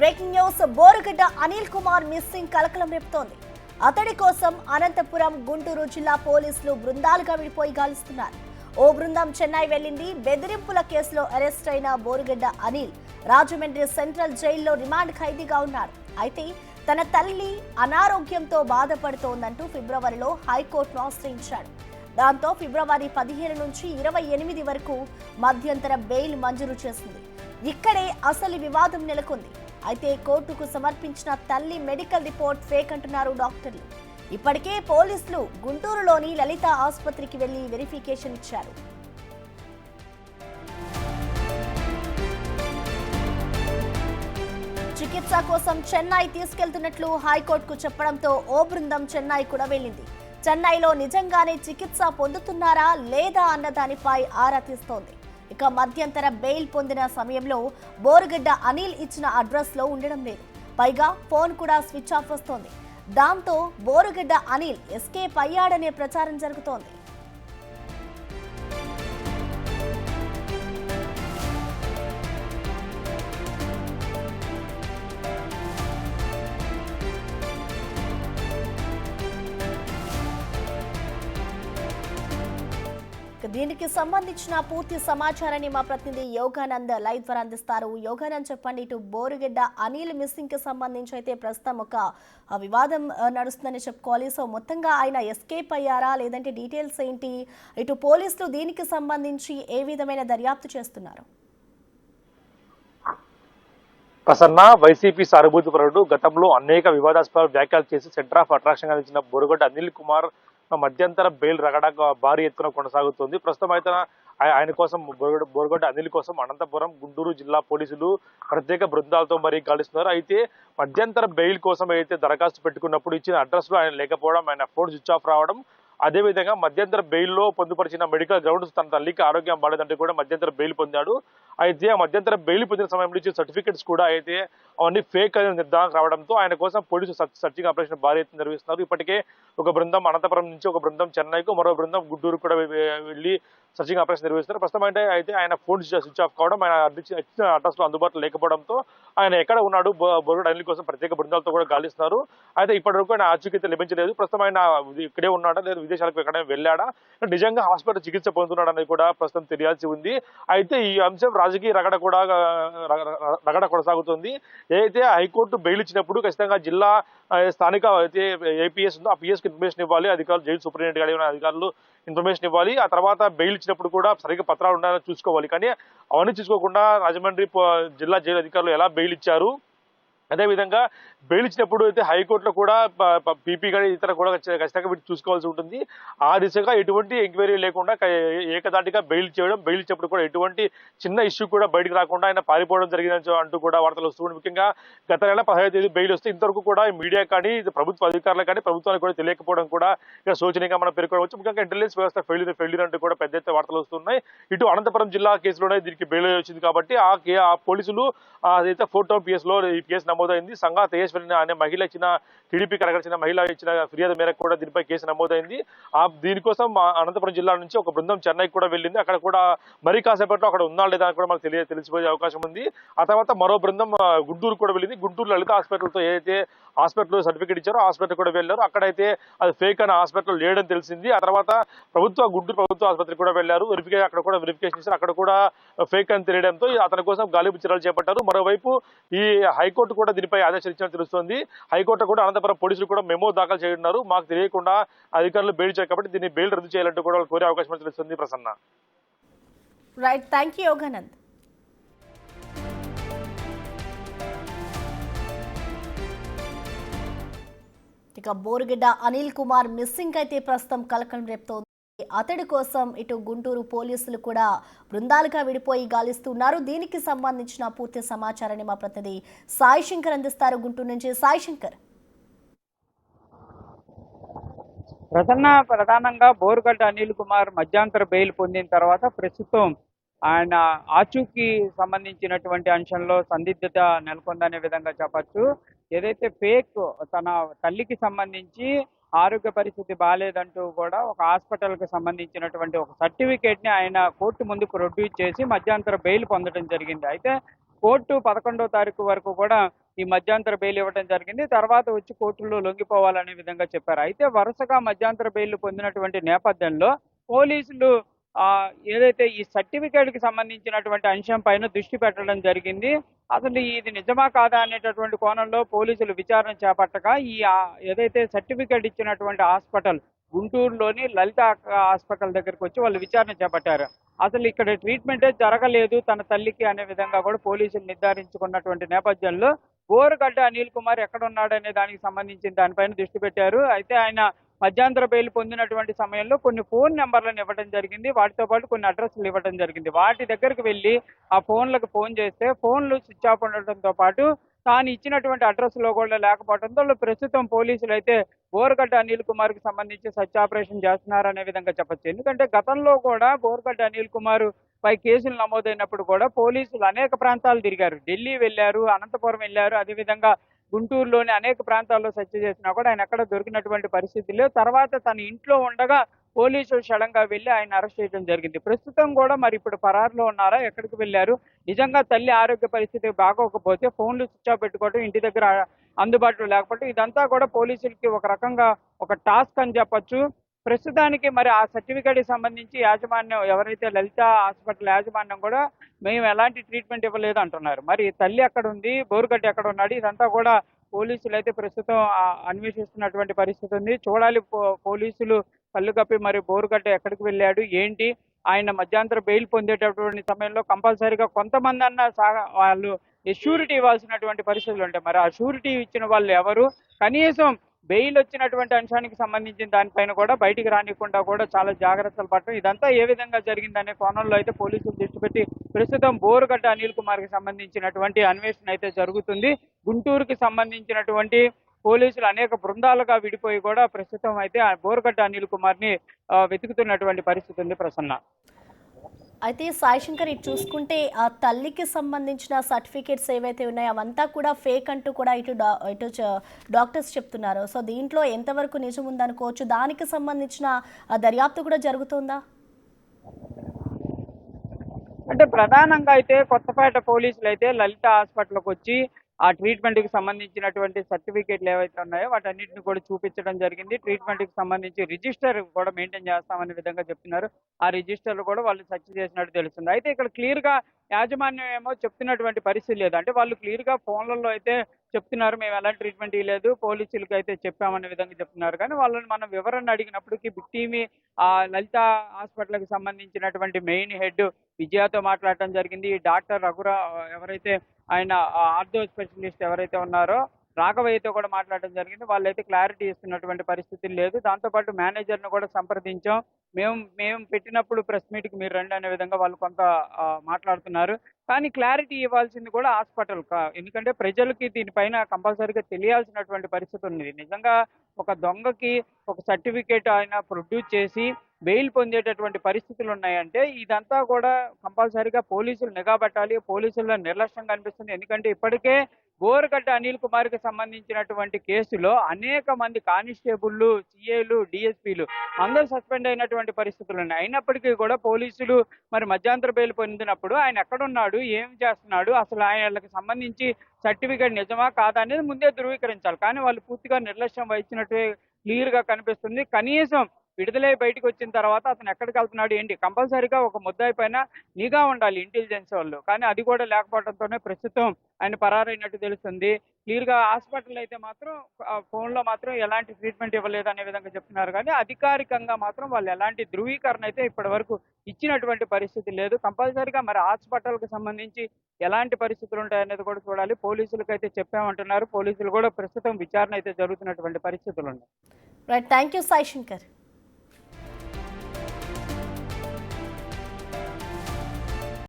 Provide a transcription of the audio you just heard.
Breaking news Borugadda Anil Kumar missing కలకలం రేపుతోంది. అతడి కోసం అనంతపురం, గుంటూరు జిల్లా పోలీసులు బృందాలుగా విడిపోయి గాలిస్తున్నారు. ఓ బృందం చెన్నై వెళ్లింది. బెదిరింపుల కేసులో అరెస్ట్ అయిన బోరుగడ్డ అనిల్ రాజమండ్రి సెంట్రల్ జైల్లో రిమాండ్ ఖైదీగా ఉన్నారు. అయితే తన తల్లి అనారోగ్యంతో బాధపడుతోందంటూ ఫిబ్రవరిలో హైకోర్టును ఆశ్రయించాడు. దాంతో ఫిబ్రవరి 15 నుంచి 28 వరకు మధ్యంతర బెయిల్ మంజూరు చేసింది. ఇక్కడే అసలు వివాదం నెలకొంది. అయితే కోర్టుకు సమర్పించిన తల్లి మెడికల్ రిపోర్ట్ ఫేక్ అంటున్నారు డాక్టర్లు. ఇప్పటికే పోలీసులు గుంటూరులోని లలిత ఆసుపత్రికి వెళ్లి వెరిఫికేషన్ ఇచ్చారు. చికిత్స కోసం చెన్నై తీసుకెళ్తున్నట్లు హైకోర్టుకు చెప్పడంతో ఓ బృందం చెన్నై కూడా వెళ్లింది. చెన్నైలో నిజంగానే చికిత్స పొందుతున్నారా లేదా అన్న దానిపై ఆరా తీస్తోంది. ఇక మధ్యంతర బెయిల్ పొందిన సమయంలో బోరుగడ్డ అనిల్ ఇచ్చిన అడ్రస్ లో ఉండడం లేదు. పైగా ఫోన్ కూడా స్విచ్ ఆఫ్ వస్తోంది. దాంతో బోరుగడ్డ అనిల్ ఎస్కేప్ అయ్యాడనే ప్రచారం జరుగుతోంది. దీనికి సంబంధించిన పూర్తి సమాచారాన్ని మా ప్రతినిధి యోగానంద్ లైవ్ ద్వారా అందిస్తారు. యోగానంద్, చెప్పండి. ఇటు బోరుగడ్డ అనిల్ మిస్సింగ్ కి సంబంధించి అయితే ప్రస్తుతం ఒక వివాదం నడుస్తుందని చెప్పుకోవాలి. సో మొత్తంగా ఆయన ఎస్కేప్ అయ్యారా, లేదంటే డీటెయిల్స్ ఏంటి? ఇటు పోలీసులు దీనికి సంబంధించి ఏ విధమైన దర్యాప్తు చేస్తున్నారు? ప్రసన్న వైసీపీ సానుభూతి పరుడు గతంలో అనేక వివాదాస్పద వ్యాఖ్యలు చేసి సెంటర్ ఆఫ్ అట్రాక్షన్ గా ఇచ్చిన బోరుగడ్డ అనిల్ కుమార్ మధ్యంతర బెయిల్ రగడ భారీ ఎత్తున కొనసాగుతుంది. ప్రస్తుతం అయితే ఆయన కోసం బోరుగడ్డ అనిల్ కోసం అనంతపురం, గుంటూరు జిల్లా పోలీసులు ప్రత్యేక బృందాలతో మరీ గాలిస్తున్నారు. అయితే మధ్యంతర బెయిల్ కోసం అయితే దరఖాస్తు పెట్టుకున్నప్పుడు ఇచ్చిన అడ్రస్ లో ఆయన లేకపోవడం, ఆయన ఫోన్ స్విచ్ ఆఫ్ రావడం, అదేవిధంగా మధ్యంతర బెయిల్లో పొందుపరిచిన మెడికల్ గ్రౌండ్స్ తన తల్లికి ఆరోగ్యం బాలేదంటే కూడా మధ్యంతర బెయిల్ పొందాడు. అయితే ఆ మధ్యంతర బెయిల్ పొందిన సమయంలో ఇచ్చిన సర్టిఫికెట్స్ కూడా అయితే అవన్నీ ఫేక్ అనే నిర్ధారణ రావడంతో ఆయన కోసం పోలీసులు సర్చింగ్ ఆపరేషన్ భారీ ఎత్తున నిర్వహిస్తున్నారు. ఇప్పటికే ఒక బృందం అనంతపురం నుంచి, ఒక బృందం చెన్నైకు, మరో బృందం గుంటూరు కూడా వెళ్లి సర్చింగ్ ఆపరేషన్ నిర్వహిస్తున్నారు. ప్రస్తుతం అయితే ఆయన ఫోన్ స్విచ్ ఆఫ్ కావడం, ఆయన ఇచ్చిన అడ్రస్ లో అందుబాటులో లేకపోవడంతో ఆయన ఎక్కడ ఉన్నాడు బోరుగడ్డ అనిల్ కోసం ప్రత్యేక బృందాలతో కూడా గాలిస్తున్నారు. అయితే ఇప్పటివరకు ఆయన ఆచూకీ లభించలేదు. ప్రస్తుతం ఆయన ఇక్కడే ఉన్నాడా లేదా విదేశాలకు ఎక్కడైనా వెళ్ళాడా, నిజంగా హాస్పిటల్ చికిత్స పొందుతున్నాడు అనేది కూడా ప్రస్తుతం తెలియాల్సి ఉంది. అయితే ఈ అంశం రాజకీయ రగడ కొనసాగుతుంది. ఏదైతే హైకోర్టు బెయిల్ ఇచ్చినప్పుడు ఖచ్చితంగా జిల్లా స్థానిక అయితే ఏపీఎస్ ఉందో ఆ పిఎస్ కి ఇన్ఫర్మేషన్ ఇవ్వాలి, అధికారులు జైలు సూపరింటెండెంట్ గారి అధికారులు ఇన్ఫర్మేషన్ ఇవ్వాలి. ఆ తర్వాత బెయిల్ ఇచ్చినప్పుడు కూడా సరిగ్గా పత్రాలు ఉండాలని చూసుకోవాలి. కానీ అవన్నీ చూసుకోకుండా రాజమండ్రి జిల్లా జైలు అధికారులు ఎలా బెయిల్ ఇచ్చారు, అదేవిధంగా బెయిల్ ఇచ్చినప్పుడు అయితే హైకోర్టులో కూడా పీపీ కానీ ఇతర కూడా ఖచ్చితంగా వీటి చూసుకోవాల్సి ఉంటుంది. ఆ దిశగా ఎటువంటి ఎంక్వైరీ లేకుండా ఏకదాటిగా బెయిల్ చేయడం, బెయిల్ ఇచ్చినప్పుడు కూడా ఎటువంటి చిన్న ఇష్యూ కూడా బయటకు రాకుండా ఆయన పారిపోవడం జరిగిందని అంటూ కూడా వార్తలు వస్తుంది. ముఖ్యంగా గత నెల 15వ తేదీ బెయిల్ వస్తే ఇంతవరకు కూడా మీడియా కానీ, ప్రభుత్వ అధికారులు కానీ, ప్రభుత్వానికి కూడా తెలియకపోవడం కూడా ఇక శోచనీయంగా మనం పేర్కొనవచ్చు. ముఖ్యంగా ఇంటెలిజెన్స్ వ్యవస్థ ఫెయిల్యూర్ అంటూ కూడా పెద్ద ఎత్తున వార్తలు వస్తున్నాయి. ఇటు అనంతపురం జిల్లా కేసులోనే దీనికి బెయిల్ వచ్చింది కాబట్టి ఆ పోలీసులు అదైతే 4 టౌన్ పిఎస్ లో ఈ కేసు నమోదైంది. సంగా తేజస్వరి అనే మహిళ ఇచ్చిన టీడీపీ కనగడిచిన మహిళ ఇచ్చిన ఫిర్యాదు మేరకు కూడా దీనిపై కేసు నమోదైంది. దీనికోసం అనంతపురం జిల్లా నుంచి ఒక బృందం చెన్నైకి కూడా వెళ్ళింది. అక్కడ కూడా మరీ కాసేపట్లో అక్కడ ఉన్నా లేదా అని కూడా మనకు తెలిసిపోయే అవకాశం ఉంది. ఆ తర్వాత మరో బృందం గుంటూరు కూడా వెళ్ళింది. గుంటూరు లలిత హాస్పిటల్తో ఏదైతే హాస్పిటల్ సర్టిఫికేట్ ఇచ్చారో హాస్పిటల్ కూడా వెళ్ళారు. అక్కడైతే అది ఫేక్ అనే హాస్పిటల్ లేడని తెలిసింది. ఆ తర్వాత గుంటూరు ప్రభుత్వ ఆసుపత్రికి కూడా వెళ్లారు. అక్కడ కూడా వెరిఫికేషన్ ఇచ్చారు. అక్కడ కూడా ఫేక్ అని తెలియడంతో అతని కోసం గాలింపు చర్యలు చేపట్టారు. మరోవైపు ఈ హైకోర్టు కూడా దీనిపై ఆదేశాలు ఇచ్చినట్టు తెలుస్తోంది. హైకోర్టు కూడా అనంతపురం పోలీసులు కూడా మెమో దాఖలు చేయనున్నారు. మాకు తెలియకుండా అధికారులు బెయిల్ ఇచ్చారు కాబట్టి దీన్ని బెయిల్ రద్దు చేయాలంటూ కూడా కోరే అవకాశం తెలుస్తుంది. Prasanna, right, thank you Yoganand. ఇక బోరుగడ్డ అనిల్ కుమార్ మిస్సింగ్ అయితే ప్రస్తుతం కలకలం రేపుతోంది. అతడి కోసం ఇటు గుంటూరు పోలీసులు కూడా బృందాలుగా విడిపోయి గాలిస్తున్నారు. దీనికి సంబంధించిన పూర్తి సమాచారాన్ని మా ప్రతినిధి సాయి శంకర్ అందిస్తారు గుంటూరు నుంచి. సాయి శంకర్, ప్రధానంగా బోరుగడ్డ అనిల్ కుమార్ మధ్యంతర బెయిల్ పొందిన తర్వాత ప్రస్తుతం ఆయన ఆచూకీ సంబంధించినటువంటి అంశంలో సందిగ్ధత నెలకొందనే విధంగా చెప్పచ్చు. ఏదైతే ఫేక్ తన తల్లికి సంబంధించి ఆరోగ్య పరిస్థితి బాలేదంటూ కూడా ఒక హాస్పిటల్కి సంబంధించినటువంటి ఒక సర్టిఫికేట్ని ఆయన కోర్టు ముందు ప్రొడ్యూస్ చేసి మధ్యంతర బెయిల్ పొందడం జరిగింది. అయితే కోర్టు 11వ తారీఖు వరకు కూడా ఈ మధ్యంతర బెయిల్ ఇవ్వడం జరిగింది. తర్వాత వచ్చి కోర్టులో లొంగిపోవాలనే విధంగా చెప్పారు. అయితే వరుసగా మధ్యంతర బెయిల్ పొందినటువంటి నేపథ్యంలో పోలీసులు ఏదైతే ఈ సర్టిఫికేట్‌కి సంబంధించినటువంటి అంశం పైన దృష్టి పెట్టడం జరిగింది. అసలు ఇది నిజమా కాదా అనేటటువంటి కోణంలో పోలీసులు విచారణ చేపట్టగా ఏదైతే సర్టిఫికేట్ ఇచ్చినటువంటి హాస్పిటల్ గుంటూరులోని లలిత హాస్పిటల్ దగ్గరికి వచ్చి వాళ్ళు విచారణ చేపట్టారు. అసలు ఇక్కడ ట్రీట్మెంటే జరగలేదు తన తల్లికి అనే విధంగా కూడా పోలీసులు నిర్ధారించుకున్నటువంటి నేపథ్యంలో బోరుగడ్డ అనిల్ కుమార్ ఎక్కడ ఉన్నాడనే దానికి సంబంధించిన దానిపైన దృష్టి పెట్టారు. అయితే ఆయన మధ్యంతర బెయిల్ పొందినటువంటి సమయంలో కొన్ని ఫోన్ నెంబర్లను ఇవ్వడం జరిగింది. వాటితో పాటు కొన్ని అడ్రస్లు ఇవ్వడం జరిగింది. వాటి దగ్గరికి వెళ్ళి ఆ ఫోన్లకు ఫోన్ చేస్తే ఫోన్లు స్విచ్ ఆఫ్ ఉండటంతో పాటు తాను ఇచ్చినటువంటి అడ్రస్లో కూడా లేకపోవడంతో ప్రస్తుతం పోలీసులు అయితే బోరుగడ్డ అనిల్ కుమార్కి సంబంధించి సర్చ్ ఆపరేషన్ చేస్తున్నారనే విధంగా చెప్పొచ్చు. ఎందుకంటే గతంలో కూడా బోరుగడ్డ అనిల్ కుమార్ పై కేసులు నమోదైనప్పుడు కూడా పోలీసులు అనేక ప్రాంతాలు తిరిగారు. ఢిల్లీ వెళ్ళారు, అనంతపురం వెళ్ళారు, అదేవిధంగా గుంటూరులోని అనేక ప్రాంతాల్లో సెర్చ్ చేసినా కూడా ఆయన ఎక్కడ దొరికినటువంటి పరిస్థితి లేదు. తర్వాత తన ఇంట్లో ఉండగా పోలీసులు సడన్గా వెళ్ళి ఆయన అరెస్ట్ చేయడం జరిగింది. ప్రస్తుతం కూడా మరి ఇప్పుడు పరారులో ఉన్నారా, ఎక్కడికి వెళ్ళారు, నిజంగా తల్లి ఆరోగ్య పరిస్థితి బాగోకపోతే ఫోన్లు స్విచ్ ఆఫ్ పెట్టుకోవడం, ఇంటి దగ్గర అందుబాటులో లేకపోతే ఇదంతా కూడా పోలీసులకి ఒక రకంగా ఒక టాస్క్ అని చెప్పొచ్చు. ప్రస్తుతానికి మరి ఆ సర్టిఫికేట్కి సంబంధించి యాజమాన్యం ఎవరైతే లలిత హాస్పిటల్ యాజమాన్యం కూడా మేము ఎలాంటి ట్రీట్మెంట్ ఇవ్వలేదు అంటున్నారు. మరి తల్లి ఎక్కడ ఉంది, బోరుగడ్డ ఎక్కడ ఉన్నాడు, ఇదంతా కూడా పోలీసులు అయితే ప్రస్తుతం అన్వేషిస్తున్నటువంటి పరిస్థితి ఉంది. చూడాలి పోలీసులు కళ్ళు కప్పి మరి బోరుగడ్డ ఎక్కడికి వెళ్ళాడు ఏంటి. ఆయన మధ్యంతర బెయిల్ పొందేటటువంటి సమయంలో కంపల్సరీగా కొంతమంది అన్న వాళ్ళు షూరిటీ ఇవ్వాల్సినటువంటి పరిస్థితులు ఉంటాయి. మరి ఆ షూరిటీ ఇచ్చిన వాళ్ళు ఎవరు, కనీసం బెయిల్ వచ్చినటువంటి అంశానికి సంబంధించిన దానిపైన కూడా బయటికి రానికుండా కూడా చాలా జాగ్రత్తలు పడటం, ఇదంతా ఏ విధంగా జరిగిందనే కోణంలో అయితే పోలీసులు దృష్టి పెట్టి ప్రస్తుతం బోరుగడ్డ అనిల్ కుమార్కి సంబంధించినటువంటి అన్వేషణ అయితే జరుగుతుంది. గుంటూరుకి సంబంధించినటువంటి పోలీసులు అనేక బృందాలుగా విడిపోయి కూడా ప్రస్తుతం అయితే బోరుగడ్డ అనిల్ కుమార్ని వెతుకుతున్నటువంటి పరిస్థితి ఉంది ప్రసన్న. అయితే సాయి శంకర్ ఇటు చూసుకుంటే ఆ తల్లికి సంబంధించిన సర్టిఫికేట్స్ ఏవైతే ఉన్నాయో అవంతా కూడా ఫేక్ అంటూ కూడా ఇటు డాక్టర్స్ చెప్తున్నారు. సో దీంట్లో ఎంతవరకు నిజం ఉందనుకోవచ్చు, దానికి సంబంధించిన దర్యాప్తు కూడా జరుగుతుందా? అంటే ప్రధానంగా అయితే కొత్తపేట పోలీసులు అయితే లలిత హాస్పిటల్కి వచ్చి ఆ ట్రీట్మెంట్కి సంబంధించినటువంటి సర్టిఫికేట్లు ఏవైతే ఉన్నాయో వాటన్నిటిని కూడా చూపించడం జరిగింది. ట్రీట్మెంట్కి సంబంధించి రిజిస్టర్ కూడా మెయింటైన్ చేస్తామనే విధంగా చెప్తున్నారు. ఆ రిజిస్టర్లు కూడా వాళ్ళు సెర్చ్ చేసినట్టు తెలుస్తుంది. అయితే ఇక్కడ క్లియర్గా యాజమాన్యం ఏమో చెప్తున్నటువంటి పరిస్థితి లేదు. అంటే వాళ్ళు క్లియర్గా ఫోన్లలో అయితే చెప్తున్నారు మేము ఎలాంటి ట్రీట్మెంట్ ఇవ్వలేదు, పోలీసులకు అయితే చెప్పామనే విధంగా చెప్తున్నారు. కానీ వాళ్ళని మనం వివరణ అడిగినప్పటికీ బిక్టీమి లలిత హాస్పిటల్కి సంబంధించినటువంటి మెయిన్ హెడ్ విజయతో మాట్లాడటం జరిగింది. ఈ డాక్టర్ ఎవరైతే ఆయన ఆర్థో స్పెషలిస్ట్ ఎవరైతే ఉన్నారో రాఘవయ్యతో కూడా మాట్లాడడం జరిగింది. వాళ్ళైతే క్లారిటీ ఇస్తున్నటువంటి పరిస్థితి లేదు. దాంతోపాటు మేనేజర్ను కూడా సంప్రదించాం, మేము పెట్టినప్పుడు ప్రెస్ మీట్కి మీరు రండి అనే విధంగా వాళ్ళు కొంత మాట్లాడుతున్నారు. కానీ క్లారిటీ ఇవ్వాల్సింది కూడా హాస్పిటల్, ఎందుకంటే ప్రజలకి దీనిపైన కంపల్సరీగా తెలియాల్సినటువంటి పరిస్థితి ఉంది. నిజంగా ఒక దొంగకి ఒక సర్టిఫికేట్ ఆయన ప్రొడ్యూస్ చేసి బెయిల్ పొందేటటువంటి పరిస్థితులు ఉన్నాయంటే ఇదంతా కూడా కంపల్సరీగా పోలీసులు నిఘా పెట్టాలి. పోలీసుల్లో నిర్లక్ష్యం కనిపిస్తుంది. ఎందుకంటే ఇప్పటికే బోరుగడ్డ అనిల్ కుమార్కి సంబంధించినటువంటి కేసులో అనేక మంది కానిస్టేబుళ్ళు, సిఐలు, డిఎస్పీలు అందరూ సస్పెండ్ అయినటువంటి పరిస్థితులు ఉన్నాయి. అయినప్పటికీ కూడా పోలీసులు మరి మధ్యంతర బెయిల్ పొందినప్పుడు ఆయన ఎక్కడున్నాడు, ఏం చేస్తున్నాడు, అసలు ఆయనకి సంబంధించి సర్టిఫికేట్ నిజమా కాదా అనేది ముందే ధృవీకరించాలి. కానీ వాళ్ళు పూర్తిగా నిర్లక్ష్యం వహించినట్టు క్లియర్గా కనిపిస్తుంది. కనీసం విడుదలై బయటకు వచ్చిన తర్వాత అతను ఎక్కడికి వెళ్తున్నాడు ఏంటి, కంపల్సరీగా ఒక ముద్దాయి పైన నిఘా ఉండాలి ఇంటెలిజెన్స్ వాళ్ళు. కానీ అది కూడా లేకపోవడంతోనే ప్రస్తుతం ఆయన పరారైనట్టు తెలుస్తుంది. క్లియర్గా హాస్పిటల్ అయితే మాత్రం ఫోన్లో మాత్రం ఎలాంటి ట్రీట్మెంట్ ఇవ్వలేదు అనే విధంగా చెప్తున్నారు. కానీ అధికారికంగా మాత్రం వాళ్ళు ఎలాంటి ధృవీకరణ అయితే ఇప్పటి వరకు ఇచ్చినటువంటి పరిస్థితి లేదు. కంపల్సరీగా మరి హాస్పిటల్కి సంబంధించి ఎలాంటి పరిస్థితులు ఉంటాయనేది కూడా చూడాలి. పోలీసులకు అయితే చెప్పామంటున్నారు. పోలీసులు కూడా ప్రస్తుతం విచారణ అయితే జరుగుతున్నటువంటి పరిస్థితులు ఉన్నాయి. Right, thank you Sai Shankar.